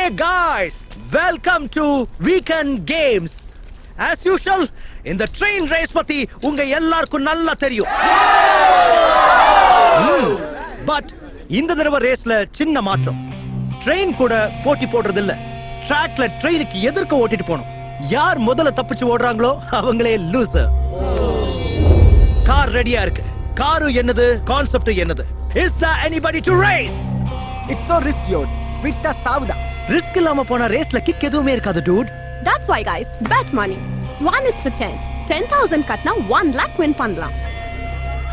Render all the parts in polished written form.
Hey guys, welcome to Weekend Games. As usual, in the train race பத்தி உங்க எல்லாருக்கும் நல்லா தெரியும். But இந்த தடவை ரேஸ்ல சின்ன மாற்றம். ட்ரெயின் கூட போட்டி போடுறது இல்ல. ட்ராக்ல ட்ரெயினுக்கு எதிர்க்க ஓட்டிட்டு போணும். யார் முதல்ல தப்பிச்சு ஓடுறாங்களோ அவங்களே லூசர். கார் ரெடியா இருக்கு. காரு என்னது, கான்செப்ட் என்னது? Is there anybody to race? It's so risky. விட்டா சாவுடா. ரிஸ்க் இல்லாம போன ரேஸ்ல கிக் எதுவுமே இருக்காது dude. That's why guys, bet money. 1:10. 10,000 கட்னா 1 lakh win பண்ணலாம்.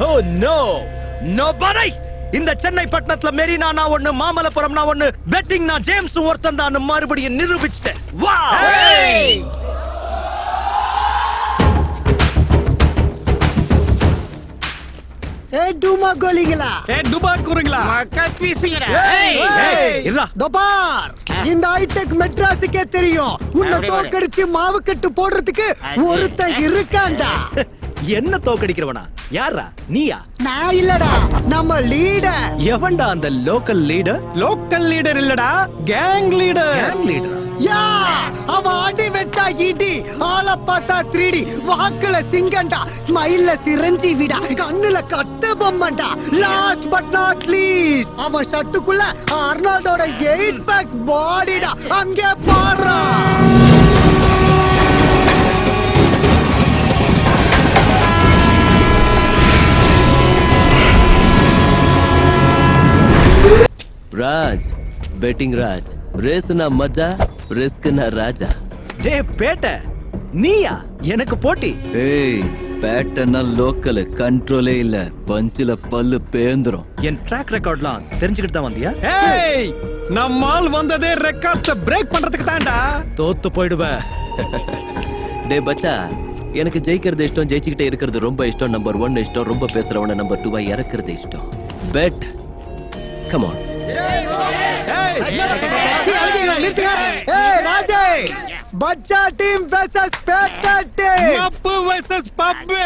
Oh no. Nobody. இந்த சென்னை பட்டணத்துல மெரினா நான் ஒண்ணு, மாமல்லபுரம் நான் ஒண்ணு, பெட்டிங் நான் ஜேம்ஸ் ஒருத்தன் தான் மறுபடியும் நிரூபிச்சிட்டேன். வாவ்! ஏய் டுமா கோலிங்களா, ஏய் டுபா குறங்களா, மக்கள் பீசிங்கடா. இருடா. தோபார் இந்த ஹைடெக் மெட்ராஸுக்கே தெரியும் உன்னை தோக்கடிச்சு மாவு கட்டு போடுறதுக்கு ஒருத்தன் இருக்கான்டா. என்ன தோக்கடிக்கிறவனா? யாரா? நீயா? நான் இல்லடா, நம்ம லீடர். எவன்டா அந்த லோக்கல் லீடர்? லோக்கல் லீடர் இல்லடா, gang leader. Gang leader? Yeah, அவ அடி வெச்சா இடி, ஆள பார்த்தா 3D, வாக்குல சிங்கண்டா, ஸ்மைல்ல சிரஞ்சீவிடா, கண்ணுல கட்ட பொம்மண்டா. லாஸ்ட் பட் நாட் லீஸ்ட், அவன் ஷர்ட்டுக்குள்ள அர்னால்டோட 8 பேக்ஸ் பாடிடா. அங்கே பாரு. ராஜ், பெட்டிங் ராஜ். ரேஸ்னா மஜா, ரிஸ்க்னா ராஜா. டே பேட்ட, நீயா எனக்கு போட்டி? ஏய், பேட்டர்னா லோக்கல், கண்ட்ரோலே இல்ல, பஞ்சில பல்லு பேந்துரும். என் ட்ராக் ரெக்கார்ட்லாம் தெரிஞ்சுக்கிட்டு தான் வந்தியா? ஏய், நம்மால் வந்ததே ரெக்கார்ட்ஸ் பிரேக் பண்றதுக்கு தான்டா. தோத்து போயிடுவ. டே பச்சா, எனக்கு ஜெயிக்கிறது இஷ்டம், ஜெயிச்சுக்கிட்டே இருக்கிறது ரொம்ப இஷ்டம். நம்பர் 1 இஷ்டம், ரொம்ப பேசுறவன நம்பர் 2 இறக்குறது இஷ்டம். Bed, come on. ராஜே, பச்சா டீம் வெர்சஸ் பேட்டா டீம். பப்பு வெர்சஸ் பப்பு.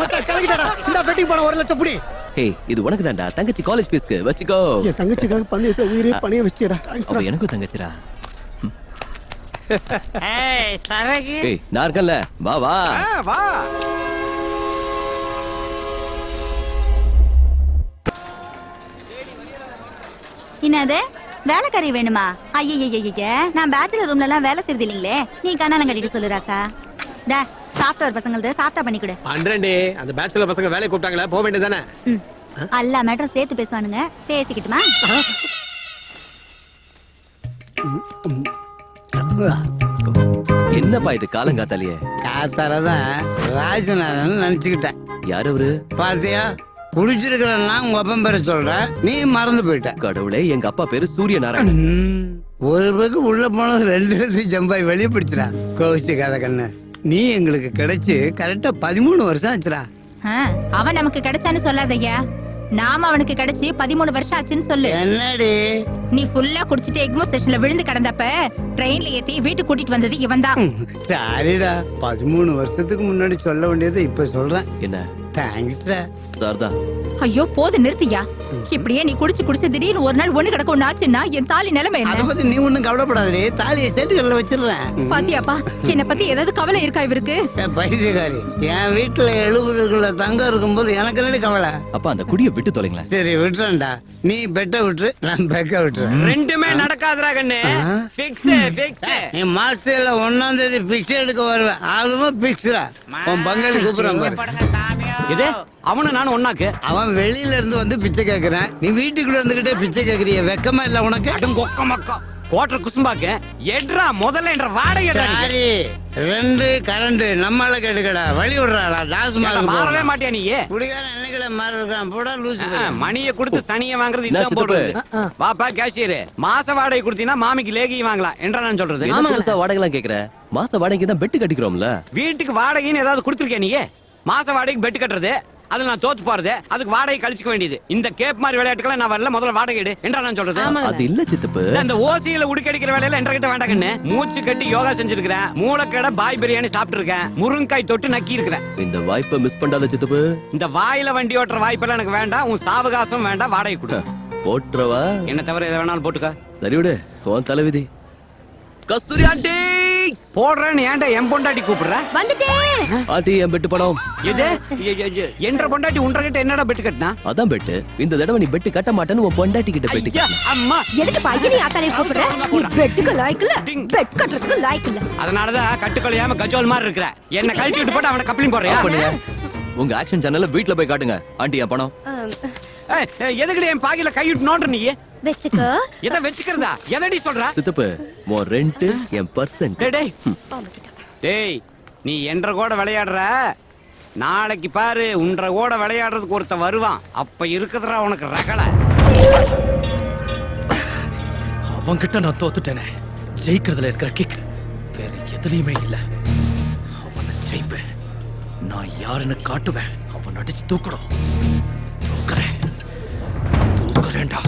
மச்சான் கலக்கிட்டடா. இந்த பெட்டிங் போன 1 லட்சம் புடி. ஏய் இது உனக்கு தான்டா தங்கச்சி காலேஜ் ஃபீஸ்க்கு வச்சுக்கோ. என் தங்கச்சிக்காக பந்தயத்தை உயிரே பணைய வச்சிடா. அவ எனக்கும் தங்கச்சிடா. ஏய் சரகு ஏய் நான் இருக்கேன்ல, வா வா. வா. என்னது வேலைக்காரி வேணுமா? ஐயய்ய நான் பேச்சுலர் ரூம்ல எல்லாம் வேலை செய்யறது இல்லீங்களே. நீ கண்ணாலம் கட்டிட்டு சொல்லு ராசா. டே சாஃப்ட்வேர் பசங்களது சாஃப்டா பண்ணி கொடு. பண்றேன்டி. அந்த பேச்சுலர் பசங்க வேலை கூப்பிட்டாங்களே, போக வேண்டியதானே? எல்லா மேட்டரும் சேர்த்து பேசுவானுங்க. பேசிக்கிட்டுமா? என்னப்பா இது காலங்காத்தாலேயே? காத்தாலதான் ராஜநாதன் நினைச்சுக்கிட்டேன். யார் அவரு? பாத்தியா குடிச்சிருக்கிறன்னா உங்க அப்பன் பேரை சொல்ற, நீ மறந்து போயிட்ட. கடவுளே, எங்க அப்பா பேரு சூரிய நாராயணன். ஒரு பேருக்கு உள்ள போனது 2 இடத்தையும் ஜம்பாய் வெளியே பிடிச்சிடா. கோவிச்சுக்காத கண்ணு, நீ எங்களுக்கு கிடைச்சு கரெக்டா 13 வருஷம் ஆச்சுடா. அவன் நமக்கு கிடைச்சான்னு சொல்லாதய்யா. நாம அவனுக்கு கிடைச்சு 13 வருஷம் ஆச்சுன்னு சொல்லு. என்னடி நீ ஃபுல்லா குடிச்சிட்டு எக்மோ ஸ்டேஷன்ல விழுந்து கிடந்தப்ப ட்ரெயின்ல ஏத்தி வீட்டுக்கு கூட்டிட்டு வந்தது இவன் தான். சாரிடா, 13 வருஷத்துக்கு முன்னாடி சொல்ல வேண்டியதை இப்ப சொல்றேன். என்ன? தேங்க்ஸ்டா. சார்தான். ஐயோ போது நிறுத்தியா. இப்படியே நீ குடிச்சு திடீர்னு ஒரு நாள் ஒண்ணு கிடக்க ஒண்ணு ஆச்சுன்னா என் தாலி நிலைமை அத என்ன? பத்தி நீ ஒண்ணும் கவலைப்படாதே, தாலியை சேட்டுக்கல்ல வச்சிடுறேன். பாத்தியாப்பா, என்ன பத்தி ஏதாவது கவலை இருக்கா இவருக்கு? பைத்தியக்காரி, என் வீட்டுல 70 தங்கம் இருக்கும்போது எனக்கு என்னடி கவலை? அப்பா அந்த குடிய விட்டு தொலைங்களேன். சரி விட்டுறேன்டா, நீ பெட்ட விட்டுரு, நான் பெக்க விட்டுறேன். ரெண்டுமே நடக்காதுடா கண்ணு. ஃபிக்ஸ். நீ மாசத்துல 1ஆம் தேதி பிக்ஸ் எடுக்க வருவேன், அதுவும் பிக்ஸ்டா. உன் பங்காளி கூப்பிடுறான் பாரு. இது அவனு நானும் ஒண்ணாக்கு. அவன் வெளியில இருந்து வந்து பிச்சை கேக்குறான், நீ வீட்டுக்குள்ள வந்துகிட்டே பிச்சை கேக்குறிய, வெக்கமா இல்ல உனக்கு? அடும் கொக்க மக்கா கோட்டர் குசும்பாக்கு எட்ரா முதல்ல என்ற வாடகை சரி 2 கரண்ட் நம்மால கேட்டுக்கடா, வழி விடுறாளா? டாஸ்மாக் மாறவே மாட்டியா நீ? குடிகாரன் என்னைக்கட மாறி இருக்கான், போடா லூசு. மணியை கொடுத்து சனியை வாங்குறது என்ன இதான் போடுறது. வாப்பா கேஷியர், மாச வாடகை கொடுத்தீங்கன்னா மாமிக்கு லேகியும் வாங்கலாம் என்றா நான் சொல்றது. என்ன புதுசா வாடகை எல்லாம் கேக்குற? மாச வாடகைக்கு தான் பெட்டு கட்டிக்கிறோம்ல. வீட்டுக்கு வாடகைன்னு ஏதாவது கொடுத்துருக்கியா நீ? மாச வாடகைக்கு பெட்டு கட்டுறது, அதுல நான் தோத்து போறது, அதுக்கு வாடகை கழிச்சுக்க வேண்டியது. இந்த கேப் மாதிரி விளையாட்டுக்கெல்லாம் நான் வரல, முதல்ல வாடகை எடு என்றா நான் சொல்றது. அது இல்ல சித்தப்பு. அந்த ஓசியில உடுக்கடிக்கிற வேலையில என்ற கிட்ட வேண்டாங்கன்னு மூச்சு கட்டி யோகா செஞ்சிருக்கிறேன். மூளைக்கடை பாய் பிரியாணி சாப்பிட்டு இருக்கேன். முருங்காய் தொட்டு நக்கி இருக்கிறேன். இந்த வாய்ப்பை மிஸ் பண்ணாத சித்தப்பு. இந்த வாயில வண்டி ஓட்டுற வாய்ப்பெல்லாம் எனக்கு வேண்டாம். உன் சாவகாசம் வேண்டாம், வாடகை கொடு. போட்டுறவா? என்ன தவிர எதை வேணாலும் போட்டுக்க. சரி விடு, உன் தலைவிதி. கஸ்தூரி ஆண்டி போடுறேன்னு ஏன்டா என் பொண்டாட்டி கூப்பிடுற? வந்துட்டேன். ஆண்டி என் பெட்டு பணம். எது என்ற பொண்டாட்டி உன்றகிட்ட என்னடா பெட்டு கட்டினா? அதான் பெட்டு. இந்த தடவை நீ பெட்டு கட்ட மாட்டேன்னு உன் பொண்டாட்டி கிட்ட பெட்டு ஐயா, கட்டின. அம்மா எதுக்கு பையனை ஆத்தாலே கூப்பிடுற? நீ பெட்டுக்கு லாய்க்கு இல்ல, டிங். பெட் கட்டுறதுக்கு லாய்க்கு இல்ல. அதனாலதான் கட்டுக்கொள்ளையாம கஜோல் மாதிரி இருக்கிற. என்ன கழட்டி விட்டு போட்டு அவனை கப்ளிங் போடுறியா? பண்ணுங்க. உங்க ஆக்ஷன் சேனல்ல வீட்ல போய் காட்டுங்க. ஆண்டி என் பணம். எதுக்கடி என் பாக்கில கையிட்டு நோண்டுற நீ? வெச்சுக்கோ. எதை வச்சுக்கிறதா? எதடி சொல்ற? சித்தப்பு, உன் ரெண்ட் என் பர்சன்ட். டேய் டேய், நீ என்ற கூட விளையாடுற, நாளைக்கு பாரு உன்ற கூட விளையாடுறதுக்கு ஒருத்த வருவான். அப்ப இருக்குதுடா உனக்கு ரகலை. அவன்கிட்ட நான் தோத்துட்டேனே. ஜெயிக்கிறதுல இருக்கிற கிக் வேற எதுலயுமே இல்ல. அவனை ஜெயிப்பேன். நான் யாருன்னு காட்டுவேன். அவன் அடிச்சு தூக்கறேன்டா.